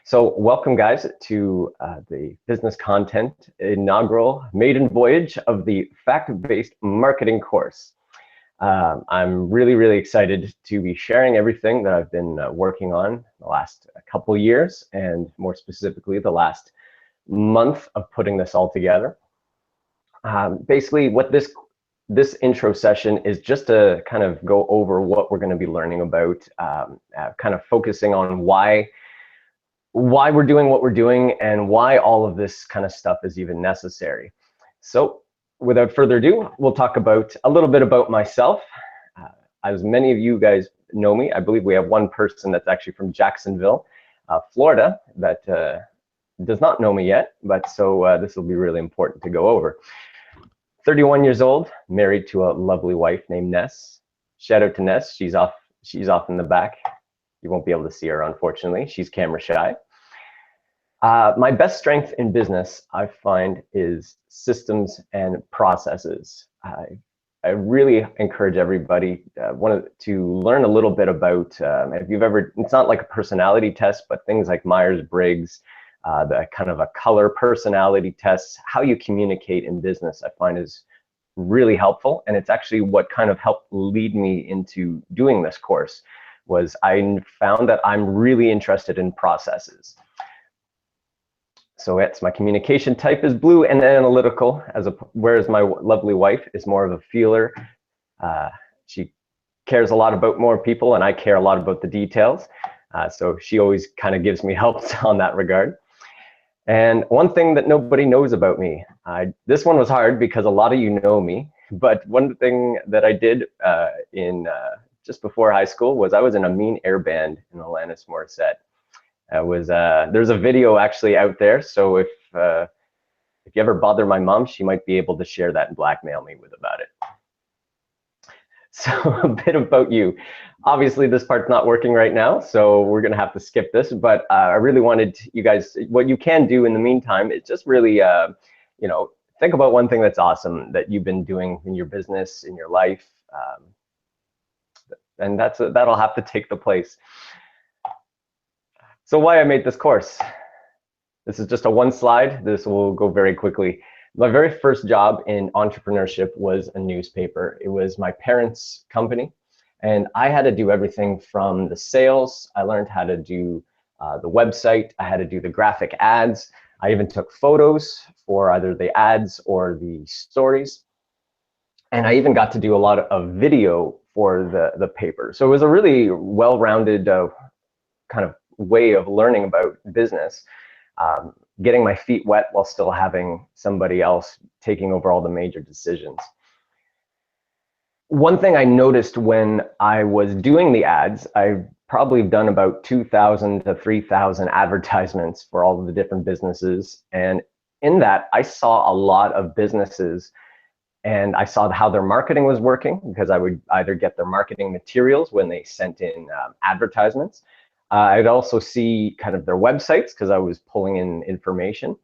So welcome guys to the business content inaugural maiden voyage of the fact-based marketing course. I'm really excited to be sharing everything that I've been working on the last couple years, and more specifically the last month of putting this all together. Basically what this intro session is just to kind of go over what we're going to be learning about, kind of focusing on why we're doing what we're doing and why all of this kind of stuff is even necessary. So without further ado, we'll talk about a little bit about myself. As many of you guys know me, I believe we have one person that's actually from Jacksonville, Florida, that does not know me yet, but so this will be really important to go over. 31 years old, married to a lovely wife named Ness. Shout out to Ness, she's off in the back. You won't be able to see her, unfortunately. She's camera shy. My best strength in business, I find, is systems and processes. I really encourage everybody to learn a little bit about, if you've ever, it's not like a personality test, but things like Myers-Briggs, the kind of a color personality test, how you communicate in business, I find is really helpful. And it's actually what kind of helped lead me into doing this course. Was I found that I'm really interested in processes. So it's my communication type is blue and analytical, whereas my lovely wife is more of a feeler. She cares a lot about more people, and I care a lot about the details. So she always kind of gives me help on that regard. And one thing that nobody knows about me, this one was hard because a lot of you know me, but one thing that I did just before high school was I was in a Mean Air band in Alanis Morissette. There's a video actually out there, so if you ever bother my mom, she might be able to share that and blackmail me about it. So a bit about you. Obviously this part's not working right now, so we're gonna have to skip this, but I really wanted you guys, what you can do in the meantime is just really think about one thing that's awesome that you've been doing in your business, in your life, and that'll have to take the place. So why I made this course. This is just a one slide. This will go very quickly. My very first job in entrepreneurship was a newspaper. It was my parents' company, and I had to do everything from the sales. I learned how to do the website. I had to do the graphic ads. I even took photos for either the ads or the stories. And I even got to do a lot of video for the paper. So it was a really well-rounded kind of way of learning about business, getting my feet wet while still having somebody else taking over all the major decisions. One thing I noticed when I was doing the ads, I've probably done about 2,000 to 3,000 advertisements for all of the different businesses. And in that, I saw a lot of businesses, and I saw how their marketing was working, because I would either get their marketing materials when they sent in advertisements. I'd also see kind of their websites because I was pulling in information.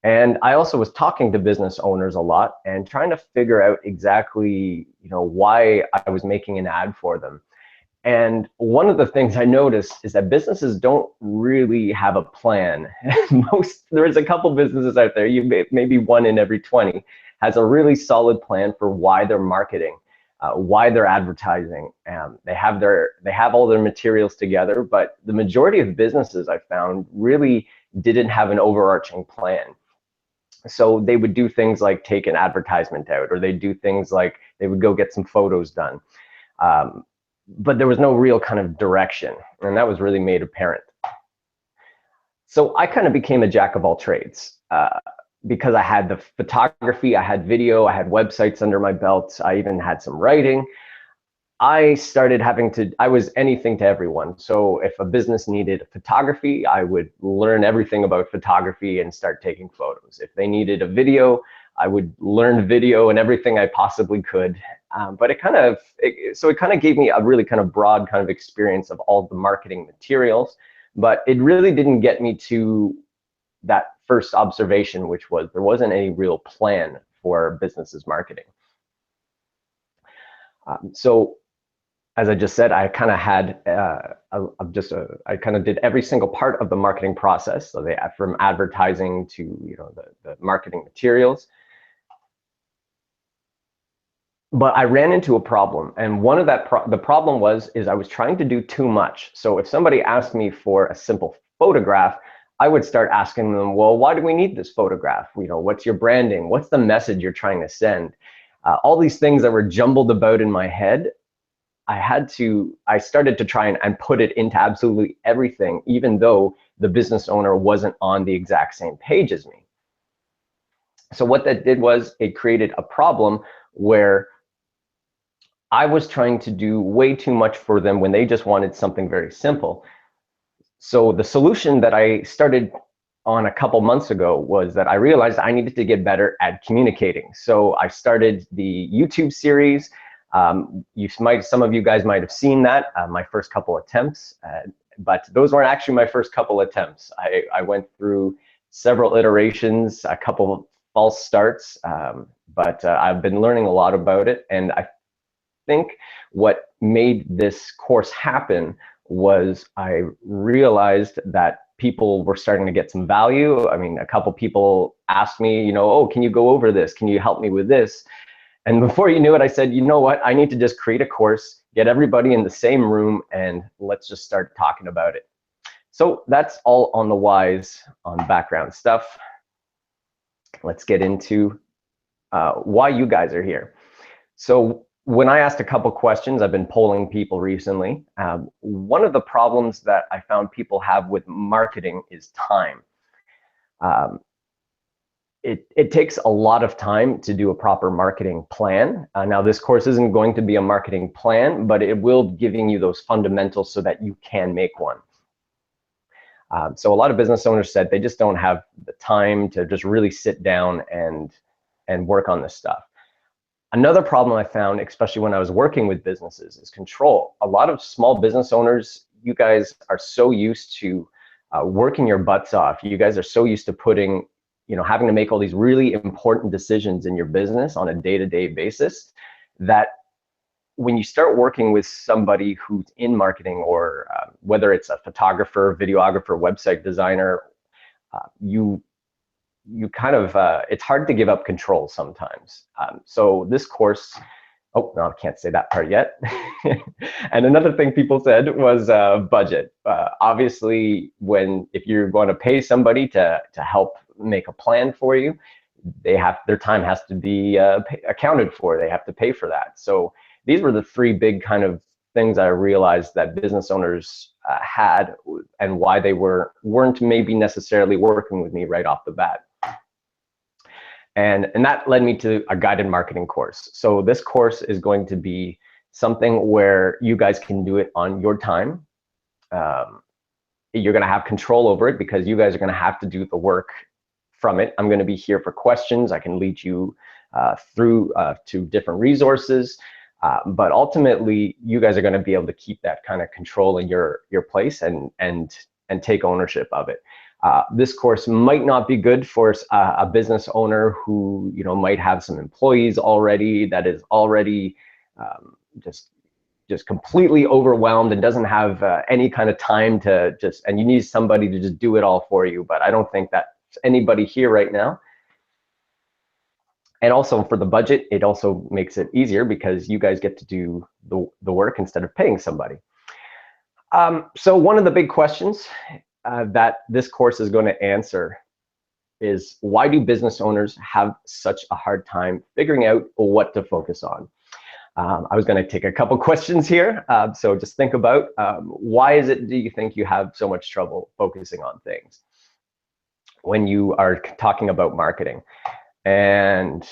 And I also was talking to business owners a lot and trying to figure out exactly, why I was making an ad for them. And one of the things I noticed is that businesses don't really have a plan. There's a couple businesses out there, maybe one in every 20, has a really solid plan for why they're marketing. Why they're advertising. They have all their materials together, but the majority of businesses I found really didn't have an overarching plan. So they would do things like take an advertisement out, or they'd do things like they would go get some photos done. But there was no real kind of direction, and that was really made apparent. So I kind of became a jack of all trades. Because I had the photography, I had video, I had websites under my belt, I even had some writing. I was anything to everyone. So if a business needed photography, I would learn everything about photography and start taking photos. If they needed a video, I would learn video and everything I possibly could. But it kind of gave me a really kind of broad kind of experience of all the marketing materials, but it really didn't get me to that first observation, which was there wasn't any real plan for businesses marketing. So as I just said, I kind of had I kind of did every single part of the marketing process. So from advertising to the marketing materials. But I ran into a problem, and one of the problem is I was trying to do too much. So if somebody asked me for a simple photograph, I would start asking them, well, why do we need this photograph? What's your branding? What's the message you're trying to send? All these things that were jumbled about in my head. I started to try and put it into absolutely everything, even though the business owner wasn't on the exact same page as me. So what that did was it created a problem where I was trying to do way too much for them when they just wanted something very simple. So the solution that I started on a couple months ago was that I realized I needed to get better at communicating. So I started the YouTube series. Some of you guys might have seen that, my first couple attempts, but those weren't actually my first couple attempts. I went through several iterations, a couple of false starts, but I've been learning a lot about it. And I think what made this course happen was I realized that people were starting to get some value. I mean, a couple people asked me, oh, can you go over this? Can you help me with this? And before you knew it, I said, you know what? I need to just create a course, get everybody in the same room, and let's just start talking about it. So that's all on the whys on background stuff. Let's get into why you guys are here. So when I asked a couple questions, I've been polling people recently. One of the problems that I found people have with marketing is time. It takes a lot of time to do a proper marketing plan. Now, this course isn't going to be a marketing plan, but it will be giving you those fundamentals so that you can make one. So a lot of business owners said they just don't have the time to just really sit down and work on this stuff. Another problem I found, especially when I was working with businesses, is control. A lot of small business owners, you guys are so used to working your butts off. You guys are so used to having to make all these really important decisions in your business on a day-to-day basis that when you start working with somebody who's in marketing, or whether it's a photographer, videographer, website designer, you kind of, it's hard to give up control sometimes. So this course, oh, no, I can't say that part yet. And another thing people said was budget. Obviously, if you're going to pay somebody to help make a plan for you, their time has to be accounted for. They have to pay for that. So these were the three big kind of things I realized that business owners had, and why they weren't maybe necessarily working with me right off the bat. And that led me to a guided marketing course. So this course is going to be something where you guys can do it on your time. You're going to have control over it because you guys are going to have to do the work from it. I'm going to be here for questions. I can lead you through to different resources. But ultimately, you guys are going to be able to keep that kind of control in your place and take ownership of it. This course might not be good for a business owner who might have some employees already, that is already just completely overwhelmed and doesn't have any kind of time to and you need somebody to just do it all for you. But I don't think that's anybody here right now. And also for the budget, it also makes it easier because you guys get to do the work instead of paying somebody. So one of the big questions that this course is going to answer is, why do business owners have such a hard time figuring out what to focus on? I was going to take a couple questions here. So just think about, why do you think you have so much trouble focusing on things when you are talking about marketing? And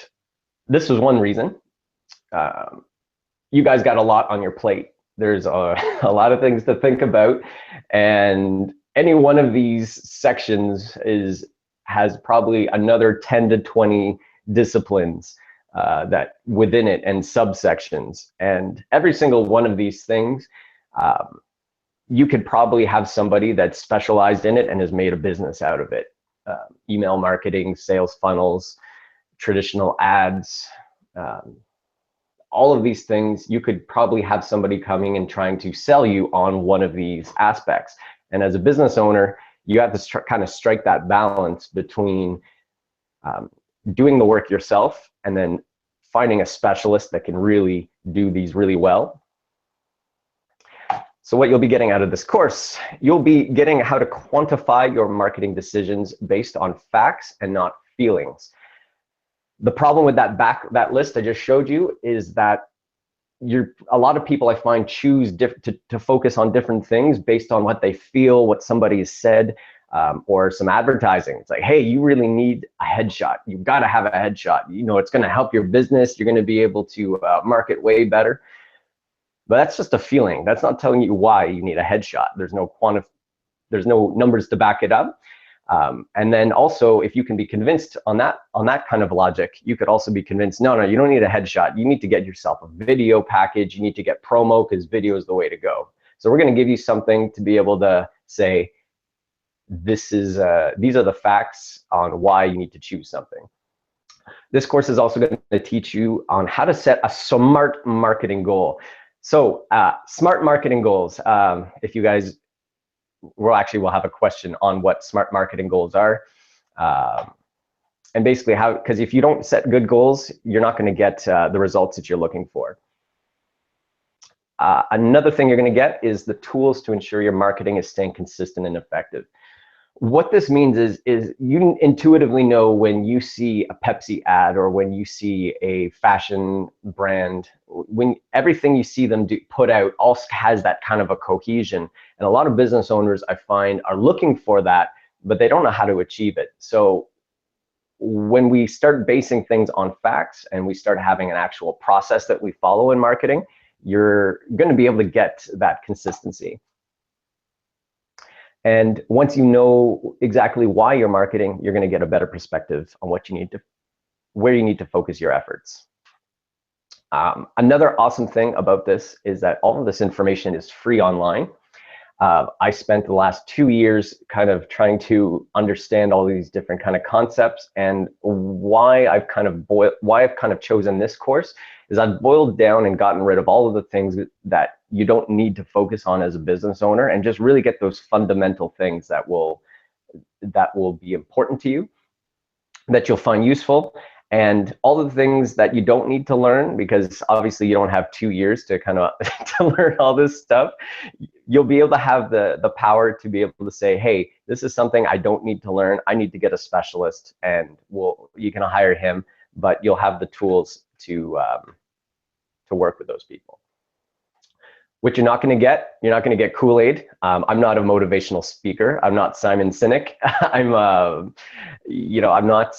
this was one reason. You guys got a lot on your plate. There's a lot of things to think about, and any one of these sections has probably another 10 to 20 disciplines that within it, and subsections. And every single one of these things, you could probably have somebody that's specialized in it and has made a business out of it. Email marketing, sales funnels, traditional ads, all of these things, you could probably have somebody coming and trying to sell you on one of these aspects. And as a business owner, you have to kind of strike that balance between doing the work yourself and then finding a specialist that can really do these really well. So what you'll be getting out of this course, you'll be getting how to quantify your marketing decisions based on facts and not feelings. The problem with that list I just showed you is that a lot of people I find choose to focus on different things based on what they feel, what somebody has said, or some advertising. It's like, hey, you really need a headshot. You've got to have a headshot. You know, it's going to help your business. You're going to be able to market way better. But that's just a feeling. That's not telling you why you need a headshot. There's no numbers to back it up. And then also, if you can be convinced on that kind of logic, you could also be convinced, no, you don't need a headshot. You need to get yourself a video package. You need to get promo because video is the way to go. So we're going to give you something to be able to say, these are the facts on why you need to choose something. This course is also going to teach you on how to set a smart marketing goal. So smart marketing goals, if you guys, we'll have a question on what smart marketing goals are. And basically because if you don't set good goals, you're not going to get the results that you're looking for. Another thing you're going to get is the tools to ensure your marketing is staying consistent and effective. What this means is you intuitively know when you see a Pepsi ad or when you see a fashion brand, when everything you see them put out also has that kind of a cohesion. And a lot of business owners I find are looking for that, but they don't know how to achieve it. So when we start basing things on facts and we start having an actual process that we follow in marketing, you're going to be able to get that consistency. And once you know exactly why you're marketing, you're going to get a better perspective on where you need to focus your efforts. Another awesome thing about this is that all of this information is free online. I spent the last 2 years kind of trying to understand all these different kind of concepts, and why I've kind of chosen this course is I've boiled down and gotten rid of all of the things that you don't need to focus on as a business owner, and just really get those fundamental things that will be important to you, that you'll find useful. And all of the things that you don't need to learn, because obviously you don't have 2 years to kind of to learn all this stuff, you'll be able to have the power to be able to say, hey, this is something I don't need to learn. I need to get a specialist, and you can hire him, but you'll have the tools to work with those people. What you're not going to get Kool-Aid. I'm not a motivational speaker. I'm not Simon Sinek. I'm not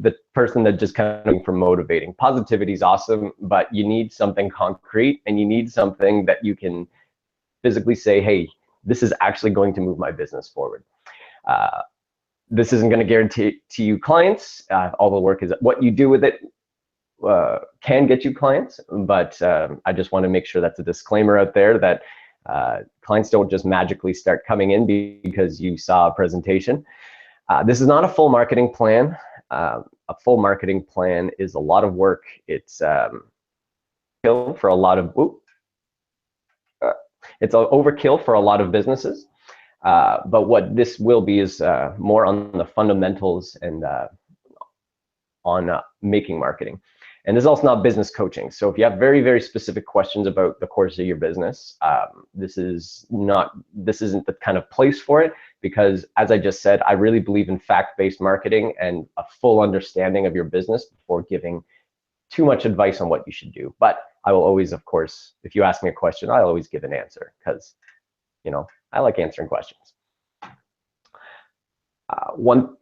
the person that just kind of for motivating. Positivity is awesome, but you need something concrete, and you need something that you can physically say, hey, this is actually going to move my business forward. This isn't going to guarantee to you clients. All the work is what you do with it can get you clients, but I just want to make sure that's a disclaimer out there that clients don't just magically start coming in because you saw a presentation. This is not a full marketing plan. A full marketing plan is a lot of work. It's overkill for a lot of overkill for a lot of businesses. But what this will be is more on the fundamentals and on making marketing. And this is also not business coaching. So if you have very, very specific questions about the course of your business, this isn't the kind of place for it, because as I just said, I really believe in fact-based marketing and a full understanding of your business before giving too much advice on what you should do. But I will always, of course, if you ask me a question, I'll always give an answer, because, I like answering questions.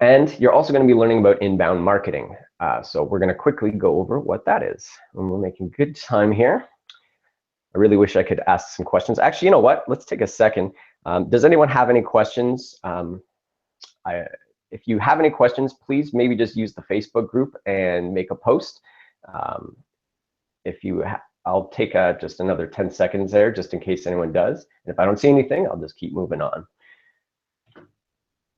And you're also going to be learning about inbound marketing. So we're going to quickly go over what that is. And we're making good time here. I really wish I could ask some questions. Actually, you know what? Let's take a second. Does anyone have any questions? If you have any questions, please maybe just use the Facebook group and make a post. I'll take just another 10 seconds there, just in case anyone does. And if I don't see anything, I'll just keep moving on.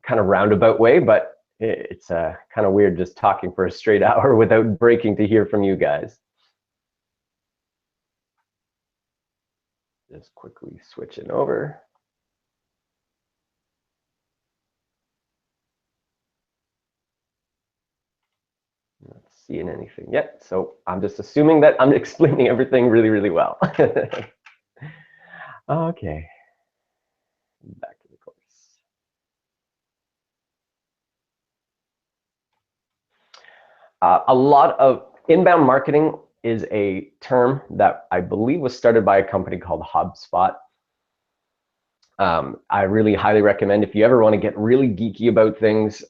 Kind of roundabout way, but It's kind of weird just talking for a straight hour without breaking to hear from you guys. Just quickly switching over. Not seeing anything yet, so I'm just assuming that I'm explaining everything really, really well. Okay, back to the course. A lot of inbound marketing is a term that I believe was started by a company called HubSpot. I really highly recommend, if you ever want to get really geeky about things,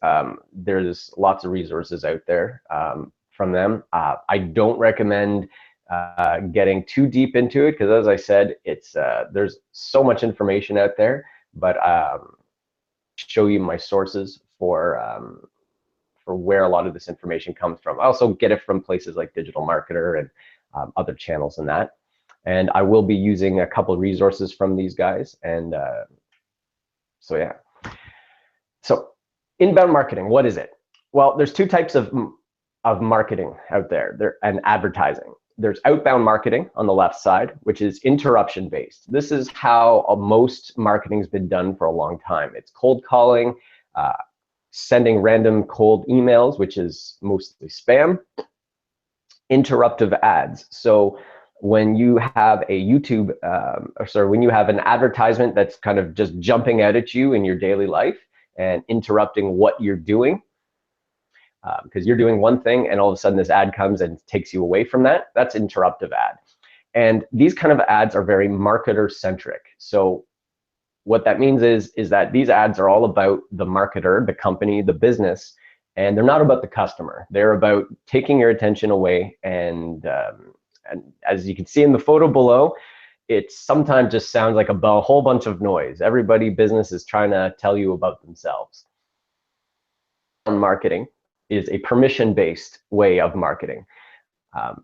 there's lots of resources out there from them. I don't recommend getting too deep into it because, as I said, there's so much information out there. But show you my sources for where a lot of this information comes from. I also get it from places like Digital Marketer and other channels and that. And I will be using a couple of resources from these guys. And so, yeah. So inbound marketing, what is it? Well, there's two types of marketing out there, and advertising. There's outbound marketing on the left side, which is interruption based. This is how most marketing has been done for a long time. It's cold calling, sending random cold emails, which is mostly spam, interruptive ads. So when you have a YouTube, when you have an advertisement that's kind of just jumping out at you in your daily life and interrupting what you're doing, because you're doing one thing and all of a sudden this ad comes and takes you away from that, that's interruptive ad. And these kind of ads are very marketer centric. So what that means is that these ads are all about the marketer, the company, the business, and they're not about the customer. They're about taking your attention away. And as you can see in the photo below, it sometimes just sounds like a whole bunch of noise. Business is trying to tell you about themselves. Marketing is a permission-based way of marketing.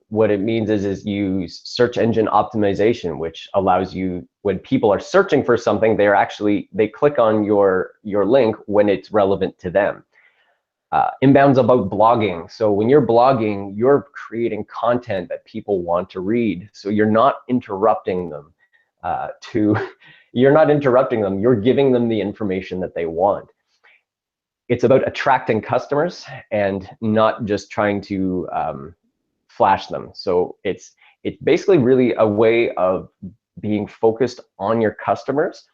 What it means is use search engine optimization, which allows you, when people are searching for something, they click on your link when it's relevant to them. Inbound's about blogging. So when you're blogging, you're creating content that people want to read. So you're not interrupting them. You're giving them the information that they want. It's about attracting customers and not just trying to flash them. So it's basically really a way of being focused on your customers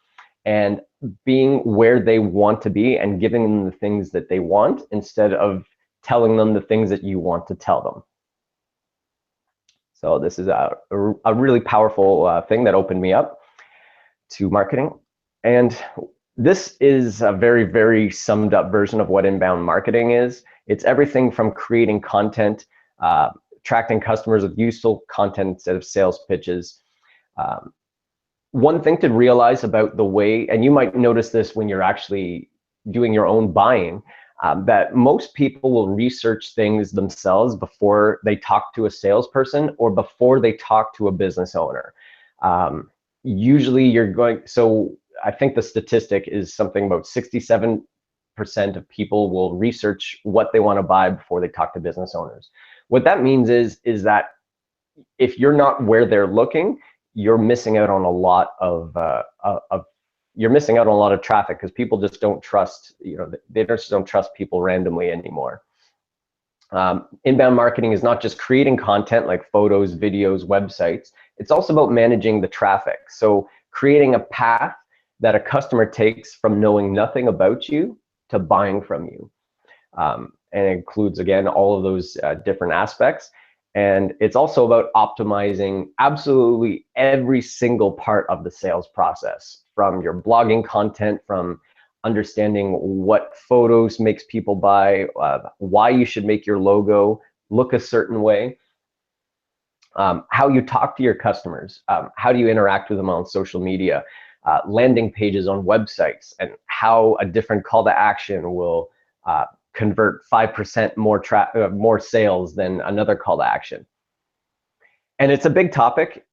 and being where they want to be and giving them the things that they want instead of telling them the things that you want to tell them. So this is a really powerful thing that opened me up to marketing. And this is a very, very summed up version of what inbound marketing is. It's everything from creating content, attracting customers with useful content instead of sales pitches. One thing to realize about the way, and you might notice this when you're actually doing your own buying, that most people will research things themselves before they talk to a salesperson or before they talk to a business owner. Usually so I think the statistic is something about 67% of people will research what they want to buy before they talk to business owners. What that means is that if you're not where they're looking, you're missing out on a lot of traffic because people just don't trust, they just don't trust people randomly anymore. Inbound marketing is not just creating content like photos, videos, websites. It's also about managing the traffic. So creating a path that a customer takes from knowing nothing about you to buying from you. And it includes, again, all of those different aspects. And it's also about optimizing absolutely every single part of the sales process, from your blogging content, from understanding what photos makes people buy, why you should make your logo look a certain way, how you talk to your customers, how do you interact with them on social media, landing pages on websites, and how a different call to action will convert 5% more sales than another call to action. And it's a big topic,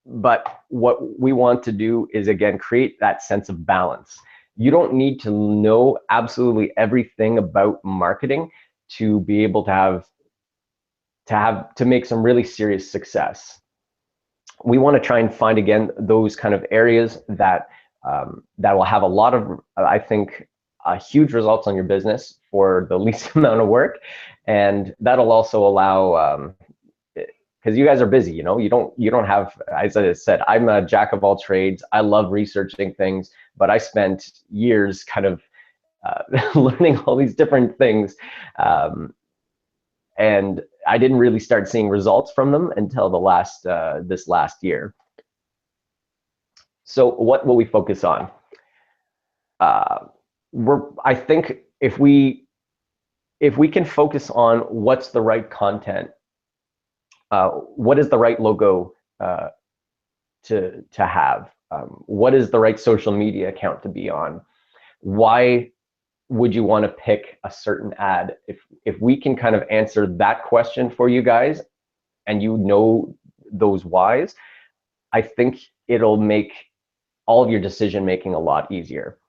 but what we want to do is, again, create that sense of balance. You don't need to know absolutely everything about marketing to be able to make some really serious success. We want to try and find, again, those kind of areas that that will have a lot of, I think, huge results on your business for the least amount of work, and that'll also allow, because you guys are busy, you know, you don't have, as I said, I'm a jack of all trades. I love researching things, but I spent years kind of learning all these different things, and I didn't really start seeing results from them until this last year. So what will we focus on? I think if we can focus on what's the right content, what is the right logo to have, what is the right social media account to be on, why would you want to pick a certain ad? If we can kind of answer that question for you guys, and you know those whys, I think it'll make all of your decision making a lot easier.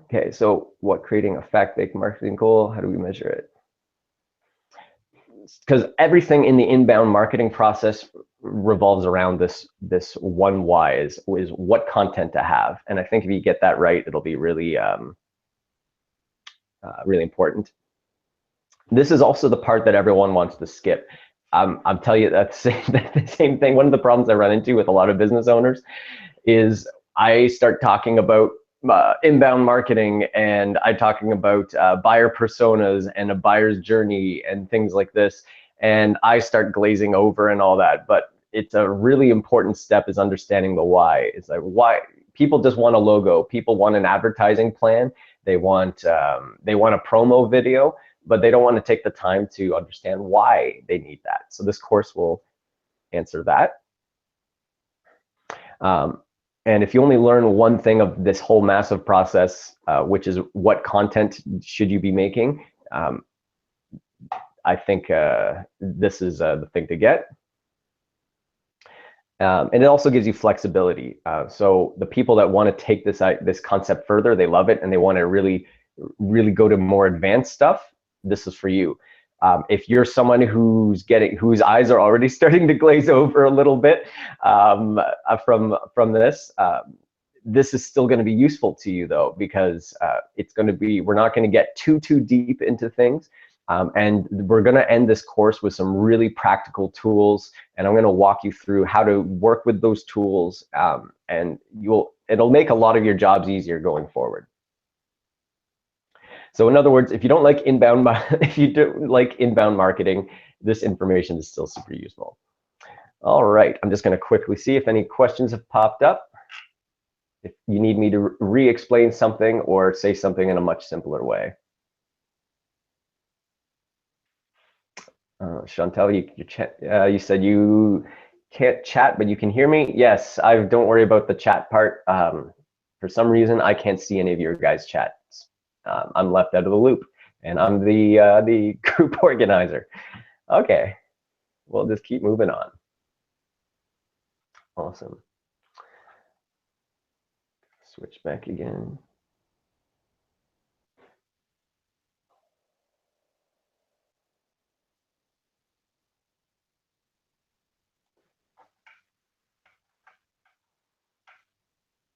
Okay, so what creating a fact-based marketing goal? How do we measure it? Because everything in the inbound marketing process revolves around this one why, is what content to have. And I think if you get that right, it'll be really really important. This is also the part that everyone wants to skip. I'm telling you, that's the same thing. One of the problems I run into with a lot of business owners is I start talking about inbound marketing, and I'm talking about buyer personas and a buyer's journey and things like this, and I start glazing over and all that. But it's a really important step, is understanding the why. It's like, why people just want a logo, people want an advertising plan, they want a promo video, but they don't want to take the time to understand why they need that. So this course will answer that. And if you only learn one thing of this whole massive process, which is what content should you be making, I think this is the thing to get. And it also gives you flexibility. So the people that want to take this concept further, they love it, and they want to really go to more advanced stuff, this is for you. If you're someone whose eyes are already starting to glaze over a little bit from this, this is still going to be useful to you, though, because we're not going to get too deep into things, and we're going to end this course with some really practical tools, and I'm going to walk you through how to work with those tools, and it'll make a lot of your jobs easier going forward. So in other words, if you don't like inbound marketing, this information is still super useful. All right, I'm just going to quickly see if any questions have popped up. If you need me to re-explain something or say something in a much simpler way. Chantal, you said you can't chat, but you can hear me. Yes, don't worry about the chat part. For some reason, I can't see any of your guys' chats. I'm left out of the loop, and I'm the group organizer. Okay, we'll just keep moving on. Awesome. Switch back again.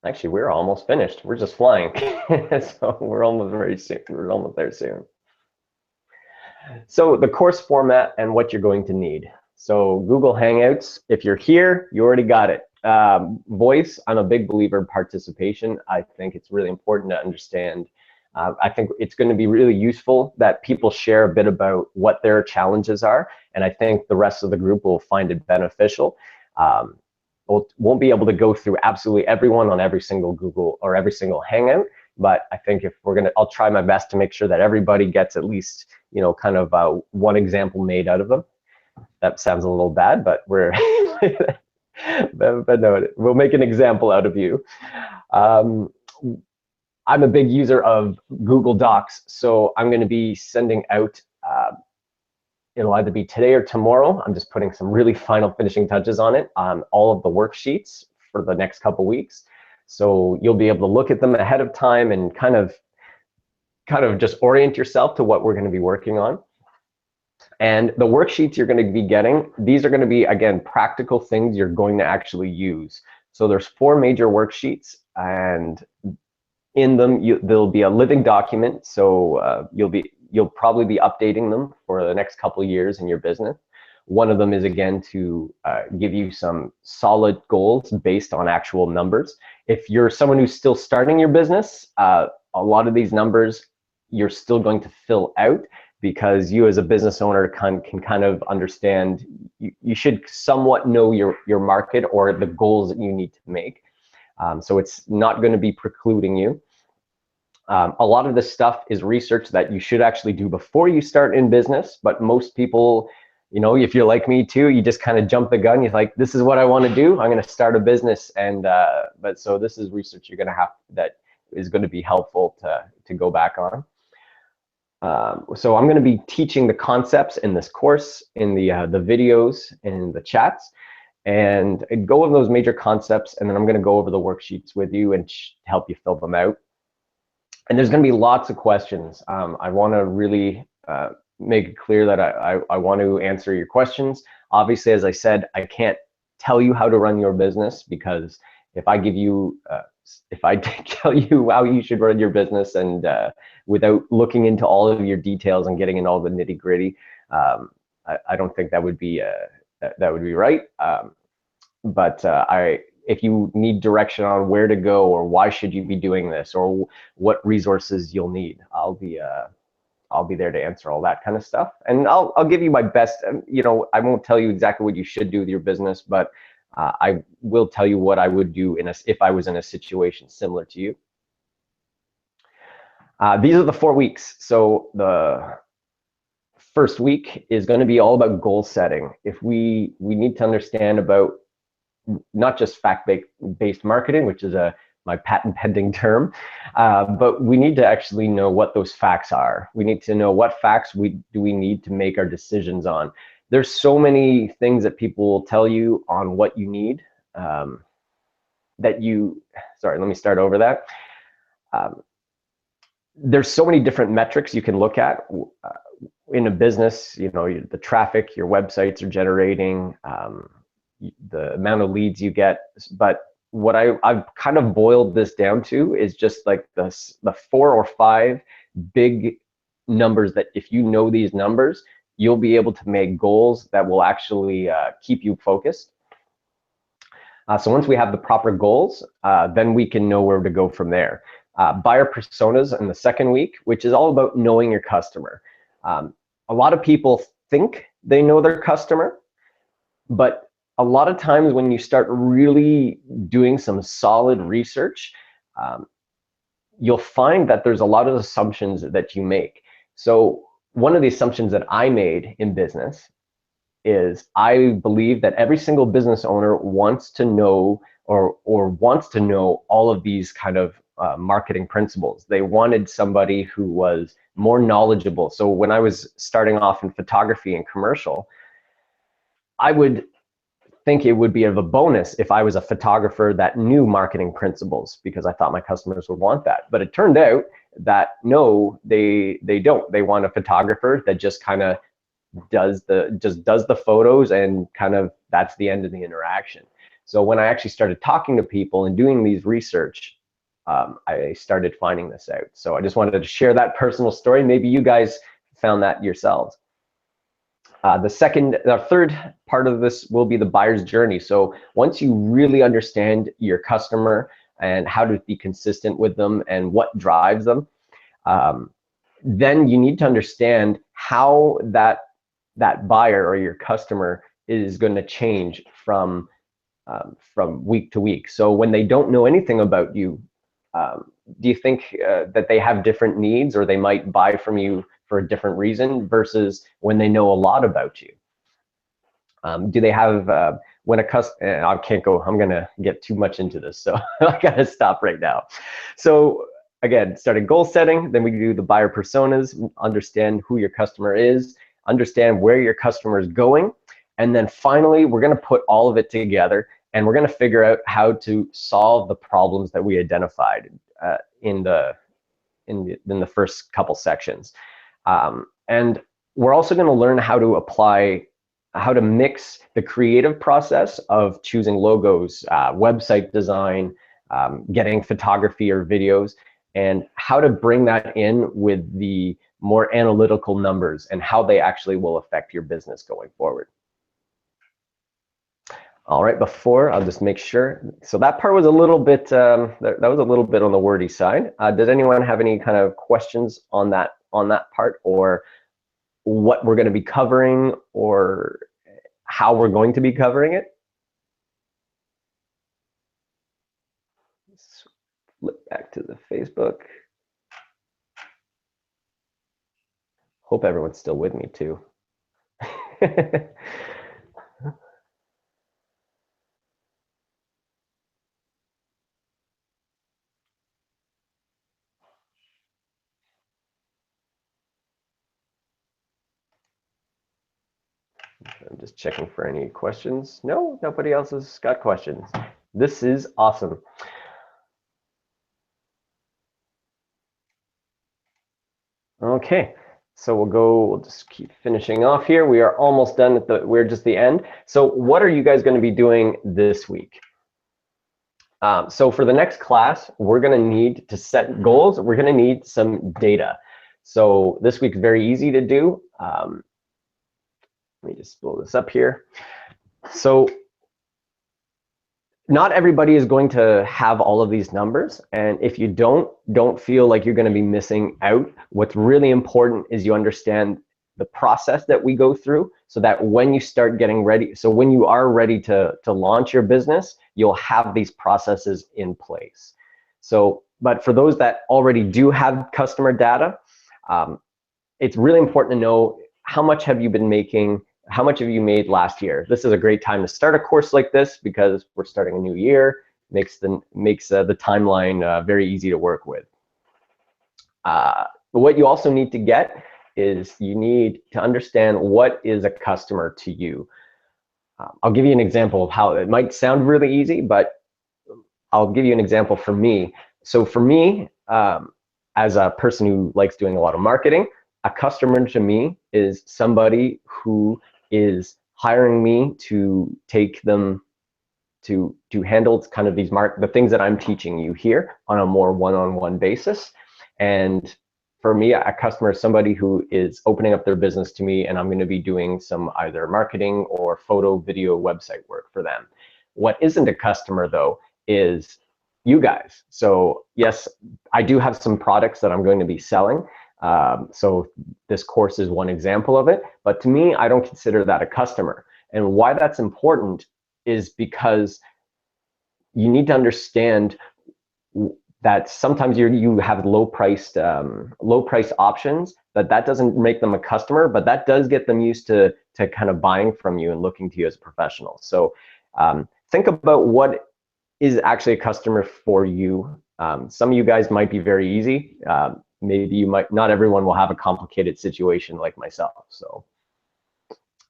Actually, we're almost finished. We're just flying. So we're almost there soon. So the course format and what you're going to need. So Google Hangouts, if you're here, you already got it. Voice, I'm a big believer in participation. I think it's really important to understand. I think it's going to be really useful that people share a bit about what their challenges are, and I think the rest of the group will find it beneficial. Won't be able to go through absolutely everyone on every single Google or every single Hangout, but I think I'll try my best to make sure that everybody gets at least, kind of one example made out of them. That sounds a little bad, but but no, we'll make an example out of you. I'm a big user of Google Docs, so I'm going to be sending out, it'll either be today or tomorrow. I'm just putting some really final finishing touches on it, on all of the worksheets for the next couple weeks. So you'll be able to look at them ahead of time and kind of just orient yourself to what we're going to be working on. And the worksheets you're going to be getting, these are going to be, again, practical things you're going to actually use. So there's 4 major worksheets, and in them there'll be a living document. So you'll probably be updating them for the next couple of years in your business. One of them is, again, to give you some solid goals based on actual numbers. If you're someone who's still starting your business, a lot of these numbers you're still going to fill out, because you as a business owner can kind of understand, you should somewhat know your market or the goals that you need to make. So it's not going to be precluding you. A lot of this stuff is research that you should actually do before you start in business, but most people, if you're like me too, you just kind of jump the gun. You're like, this is what I want to do. I'm going to start a business, but so this is research you're going to have that is going to be helpful to go back on. So I'm going to be teaching the concepts in this course, in the videos, in the chats, and go over those major concepts, and then I'm going to go over the worksheets with you and help you fill them out. And there's going to be lots of questions. I want to really make it clear that I want to answer your questions. Obviously, as I said, I can't tell you how to run your business, because if I tell you how you should run your business and without looking into all of your details and getting in all the nitty gritty, I don't think that would be right. But if you need direction on where to go, or why should you be doing this, or what resources you'll need, I'll be there to answer all that kind of stuff. And I'll give you my best. I won't tell you exactly what you should do with your business, but I will tell you what I would do if I was in a situation similar to you. These are the 4 weeks. So the first week is going to be all about goal setting. If we need to understand about not just fact-based marketing, which is my patent pending term, but we need to actually know what those facts are. We need to know what facts we need to make our decisions on. There's so many things that people will tell you on what you need sorry, let me start over that. There's so many different metrics you can look at in a business. The traffic your websites are generating, the amount of leads you get. But what I've kind of boiled this down to is just like the 4 or 5 big numbers that, if you know these numbers, you'll be able to make goals that will actually keep you focused. So once we have the proper goals, then we can know where to go from there. Buyer personas in the second week, which is all about knowing your customer. A lot of people think they know their customer, but a lot of times when you start really doing some solid research, you'll find that there's a lot of assumptions that you make. So one of the assumptions that I made in business is I believe that every single business owner wants to know or wants to know all of these kind of marketing principles. They wanted somebody who was more knowledgeable. So when I was starting off in photography and commercial, I would think it would be of a bonus if I was a photographer that knew marketing principles, because I thought my customers would want that. But it turned out that no, they don't. They want a photographer that just kind of does the photos, and kind of that's the end of the interaction. So when I actually started talking to people and doing these research, I started finding this out. So I just wanted to share that personal story. Maybe you guys found that yourselves. The third part of this will be the buyer's journey. So once you really understand your customer and how to be consistent with them and what drives them, then you need to understand how that buyer or your customer is going to change from week to week. So when they don't know anything about you, do you think that they have different needs, or they might buy from you for a different reason versus when they know a lot about you? Do they have, when a customer, I can't go, I'm gonna get too much into this, so I gotta stop right now. So again, starting goal setting, then we do the buyer personas, understand who your customer is, understand where your customer is going, and then finally, we're gonna put all of it together and we're going to figure out how to solve the problems that we identified in the first couple sections. And we're also going to learn how to mix the creative process of choosing logos, website design, getting photography or videos, and how to bring that in with the more analytical numbers and how they actually will affect your business going forward. All right, before, I'll just make sure. So that part was a little bit, that was a little bit on the wordy side. Does anyone have any kind of questions on that part, or what we're going to be covering, or how we're going to be covering it? Let's flip back to the Facebook. Hope everyone's still with me too. I'm just checking for any questions. No, nobody else has got questions. This is awesome. Okay, so we'll just keep finishing off here. We are almost done we're just the end. So what are you guys going to be doing this week? So for the next class, we're going to need to set goals. We're going to need some data. So this week's very easy to do. Let me just blow this up here. So not everybody is going to have all of these numbers. And if you don't feel like you're going to be missing out. What's really important is you understand the process that we go through, so that when you start getting ready, so when you are ready to launch your business, you'll have these processes in place. So, but for those that already do have customer data, it's really important to know how much have you been making. How much have you made last year? This is a great time to start a course like this because we're starting a new year. Makes the timeline very easy to work with. But what you also need to get is you need to understand what is a customer to you. I'll give you an example of how it might sound really easy, but I'll give you an example for me. So for me, as a person who likes doing a lot of marketing, a customer to me is somebody who is hiring me to take them to handle kind of the things that I'm teaching you here on a more one-on-one basis. And for me, a customer is somebody who is opening up their business to me, and I'm going to be doing some either marketing or photo, video, website work for them. What isn't a customer, though, is you guys. So yes, I do have some products that I'm going to be selling. So this course is one example of it. But to me, I don't consider that a customer. And why that's important is because you need to understand that sometimes you have low price options, that doesn't make them a customer, but that does get them used to kind of buying from you and looking to you as a professional. So think about what is actually a customer for you. Some of you guys might be very easy. Maybe not everyone will have a complicated situation like myself. So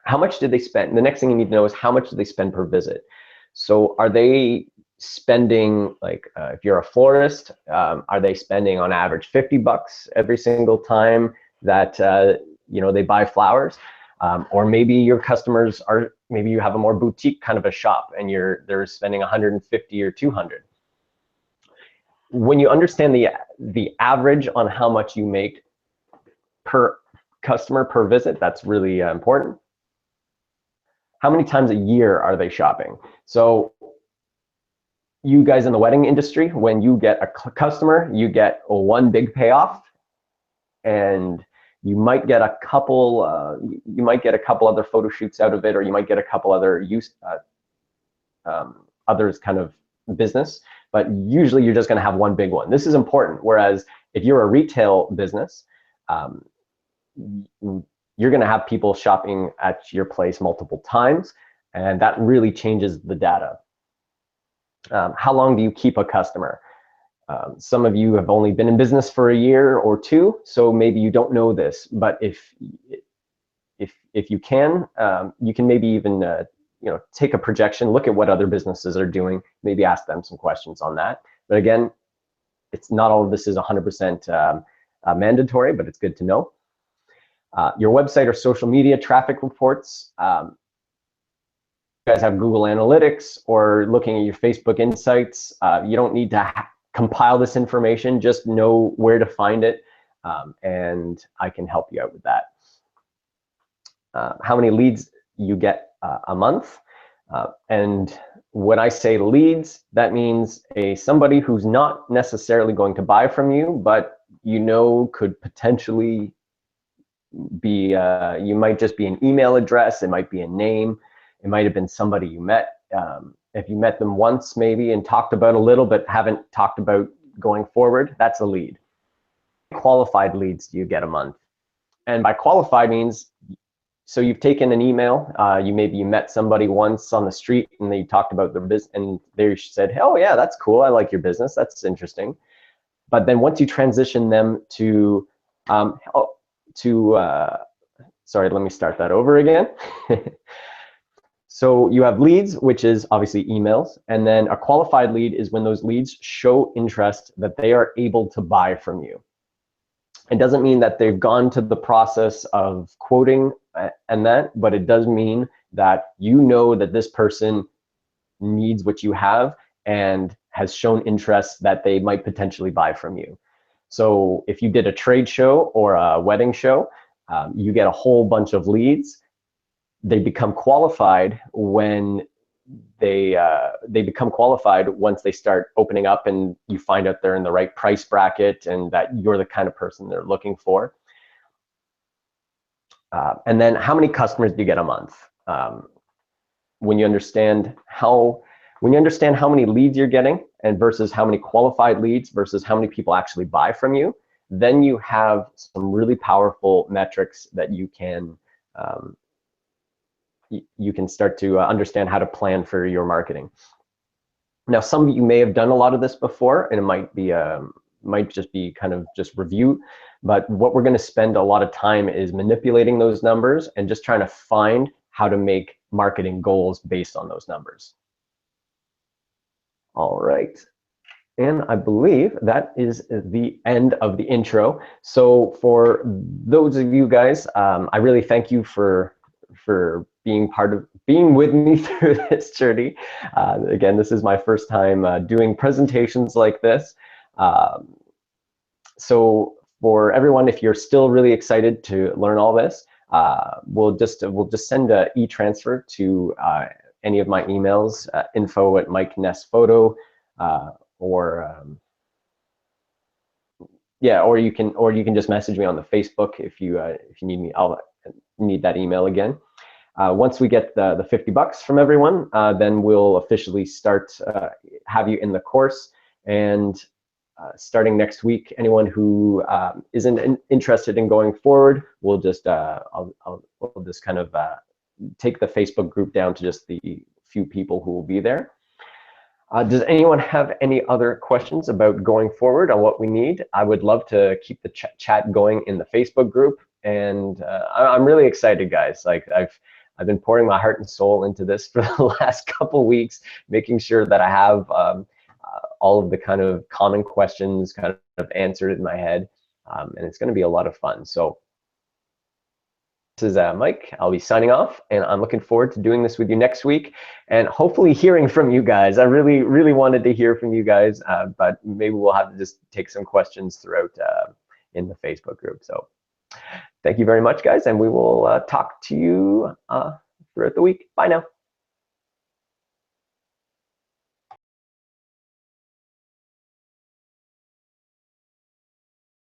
how much did they spend? The next thing you need to know is how much do they spend per visit? So are they spending, like if you're a florist, are they spending on average $50 every single time that they buy flowers? Or maybe your customers maybe you have a more boutique kind of a shop and they're spending 150 or 200. When you understand the average on how much you make per customer per visit, that's really important. How many times a year are they shopping? So you guys in the wedding industry, when you get a customer, you get one big payoff, and you might get a couple other photo shoots out of it, or you might get a couple other others kind of business, but usually you're just going to have one big one. This is important. Whereas if you're a retail business, you're going to have people shopping at your place multiple times, and that really changes the data. How long do you keep a customer? Some of you have only been in business for a year or two, so maybe you don't know this. But if you can maybe even take a projection, look at what other businesses are doing, maybe ask them some questions on that. But again, it's not all of this is 100% mandatory, but it's good to know. Your website or social media traffic reports. You guys have Google Analytics or looking at your Facebook Insights. You don't need to compile this information, just know where to find it, and I can help you out with that. How many leads you get a month. And when I say leads, that means somebody who's not necessarily going to buy from you, but could potentially be, you might just be an email address, it might be a name, it might have been somebody you met. If you met them once maybe and talked about a little, but haven't talked about going forward, that's a lead. Qualified leads do you get a month? And by qualified means, so you've taken an email, you met somebody once on the street and they talked about their business and they said, oh yeah, that's cool, I like your business, that's interesting. But then once you transition them to, sorry, let me start that over again. So you have leads, which is obviously emails, and then a qualified lead is when those leads show interest that they are able to buy from you. It doesn't mean that they've gone to the process of quoting and that, but it does mean that that this person needs what you have and has shown interest that they might potentially buy from you. So if you did a trade show or a wedding show, you get a whole bunch of leads. They become qualified when they become qualified once they start opening up and you find out they're in the right price bracket and that you're the kind of person they're looking for. And then how many customers do you get a month? When you understand how many leads you're getting and versus how many qualified leads versus how many people actually buy from you, then you have some really powerful metrics that you can start to understand how to plan for your marketing. Now, some of you may have done a lot of this before, and it might just be kind of just review, but what we're going to spend a lot of time is manipulating those numbers and just trying to find how to make marketing goals based on those numbers. All right. And I believe that is the end of the intro. So for those of you guys, I really thank you for being with me through this journey. Again, this is my first time doing presentations like this. So for everyone, if you're still really excited to learn all this, we'll just send an e-transfer to any of my emails, info@MikeNessPhoto, or you can just message me on the Facebook if you need me. I'll need that email again. Once we get the $50 from everyone, then we'll officially start have you in the course. And starting next week, anyone who isn't interested in going forward, we'll just we'll just kind of take the Facebook group down to just the few people who will be there. Does anyone have any other questions about going forward on what we need? I would love to keep the chat going in the Facebook group, and I'm really excited, guys. Like I've been pouring my heart and soul into this for the last couple weeks, making sure that I have all of the kind of common questions kind of answered in my head, and it's going to be a lot of fun. So this is Mike. I'll be signing off, and I'm looking forward to doing this with you next week and hopefully hearing from you guys. I really, really wanted to hear from you guys, but maybe we'll have to just take some questions throughout in the Facebook group. So thank you very much, guys, and we will talk to you throughout the week. Bye now.